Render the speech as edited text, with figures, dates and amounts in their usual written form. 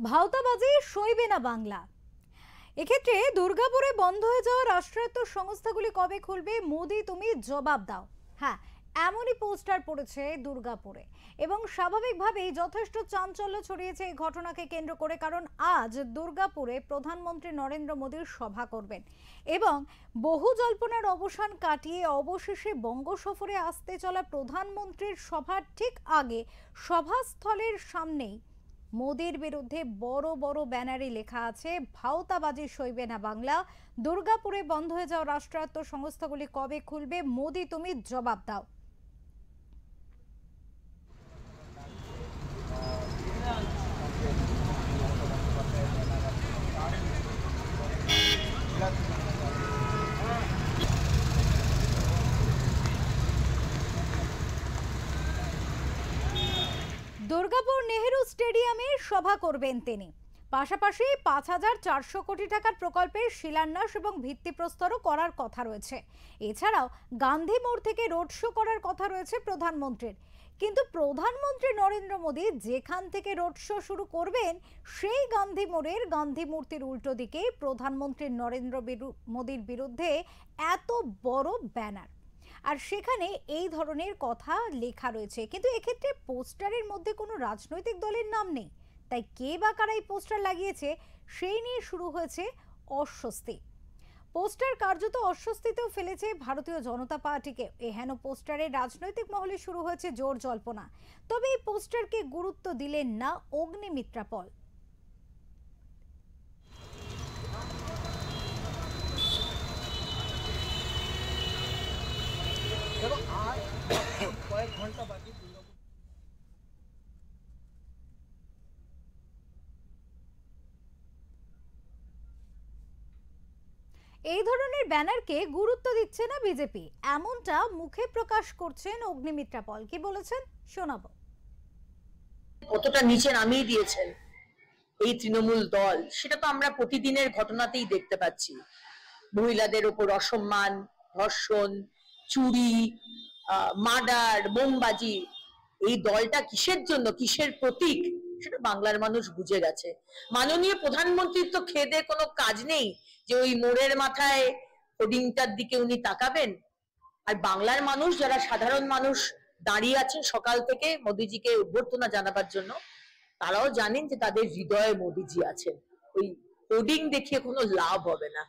ভাওতাবাজি সইবে না বাংলা। এক্ষেত্রে দুর্গাপুরে বন্ধ হয়ে যাওয়া রাষ্ট্রায়ত্ত সংস্থাগুলি কবে খুলবে, মোদি তুমি জবাব দাও। হ্যাঁ, এমনই পোস্টার পড়েছে দুর্গাপুরে এবং স্বাভাবিকভাবেই যথেষ্ট চাঞ্চল্য ছড়িয়েছে এই ঘটনাকে কেন্দ্র করে, কারণ আজ দুর্গাপুরে প্রধানমন্ত্রী নরেন্দ্র মোদীর সভা করবেন এবং বহু জল্পনার অবসান কাটিয়ে অবশেষে বঙ্গ সফরে আসতে চলা প্রধানমন্ত্রীর সভার ঠিক আগে সভাস্থলের সামনেই মোদির বিরুদ্ধে বড় বড় ব্যানারে লেখা আছে, ভাওতাবাজি সইবে না বাংলা। দুর্গাপুরে বন্ধ হয়ে যাওয়া রাষ্ট্রায়ত্ত সংস্থাগুলি কবে খুলবে, মোদি তুমি জবাব দাও। দুর্গাপুর নেহেরু স্টেডিয়ামে সভা করবেন তিনি। পাশাপাশি 5,400 কোটি টাকার প্রকল্পের শিলান্যাস এবং ভিত্তিপ্রস্তরও করার কথা রয়েছে। এছাড়াও গান্ধী মোড় থেকে রোড শো করার কথা রয়েছে প্রধানমন্ত্রীর। কিন্তু প্রধানমন্ত্রী নরেন্দ্র মোদী যেখান থেকে রোড শো শুরু করবেন, সেই গান্ধী মোড়ের গান্ধী মূর্তির উল্টো দিকে প্রধানমন্ত্রী নরেন্দ্র মোদীর বিরুদ্ধে এত বড় ব্যানার, আর সেখানে এই ধরনের কথা লেখা রয়েছে। কিন্তু এক্ষেত্রে পোস্টারের মধ্যে কোনো রাজনৈতিক দলের নাম নেই, তাই কে বা কারা এই পোস্টার লাগিয়েছে সেই নিয়ে শুরু হয়েছে অস্বস্তি। পোস্টার কার্যত অস্বস্তিতেও ফেলেছে ভারতীয় জনতা পার্টিকে। এহেন পোস্টারে রাজনৈতিক মহলে শুরু হয়েছে জোর জল্পনা। তবে এই পোস্টারকে গুরুত্ব দিলেন না অগ্নিমিত্রা পল। কয়েক ঘন্টা বাকি দুর্গাপুর। এই ধরনের ব্যানারকে গুরুত্ব দিচ্ছে না বিজেপি, এমনটা মুখে প্রকাশ করছেন অগ্নিমিত্রা পল। কি বলেছেন শোনাবো। কতটা নিচে নামিয়ে দিয়েছেন এই তৃণমূল দল, সেটা তো আমরা প্রতিদিনের ঘটনাতেই দেখতে পাচ্ছি। মহিলাদের ওপর অসম্মান, ধর্ষণ, চুরি, মার্ডার, বোমবাজি। এই দলটা কিসের জন্য, কিসের প্রতীক, সেটা বাংলার মানুষ বুঝে গেছে। মাননীয় প্রধানমন্ত্রীর তো খেদে কোনো কাজ নেই যে ওই মোড়ের মাথায় হোর্ডিংটার দিকে উনি তাকাবেন। আর বাংলার মানুষ, যারা সাধারণ মানুষ দাঁড়িয়ে আছেন সকাল থেকে মোদিজিকে অভ্যর্থনা জানাবার জন্য, তারাও জানেন যে তাদের হৃদয়ে মোদিজি আছেন। ওই হোর্ডিং দেখিয়ে কোনো লাভ হবে না।